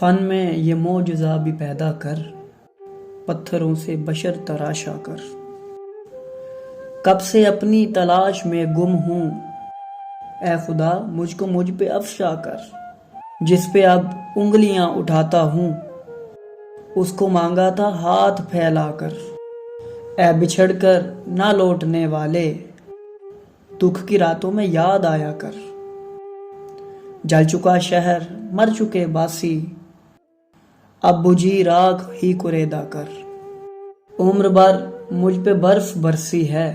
Fun में ये मौजज़ा भी पैदा कर, पत्थरों से बशर तराशा कर। कब से अपनी तलाश में गुम हूँ, ए खुदा मुझको मुझ पे अफ़शा कर। जिस पे अब उंगलियां उठाता हूँ, उसको मांगा था हाथ फैलाकर। ए बिछड़ कर ना लौटने वाले, दुख की रातों में याद आया कर। जल चुका शहर मर चुके बासी, अब बुझी राख ही कुरेदा कर। उम्र भर मुझ पे बर्फ बरसी है,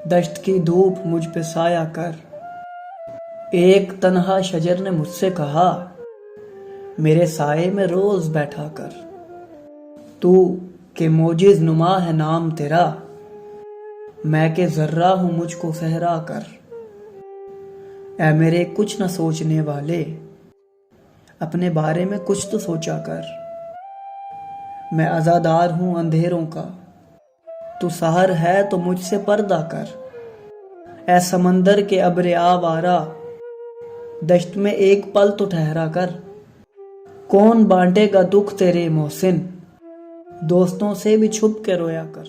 दश्त की धूप मुझ पे साया कर। एक तन्हा शजर ने मुझसे कहा, मेरे साये में रोज बैठा कर। तू के मोजिज नुमा है नाम तेरा, मैं के जर्रा हूं मुझको सहरा कर। ऐ मेरे कुछ न सोचने वाले, अपने बारे में कुछ तो सोचा कर। मैं आज़ादार हूं अंधेरों का, तू सहर है तो मुझसे पर्दा कर। ऐ समंदर के अब्रे आवारा, दश्त में एक पल तो ठहरा कर। कौन बांटेगा दुख तेरे मोहसिन, दोस्तों से भी छुप के रोया कर।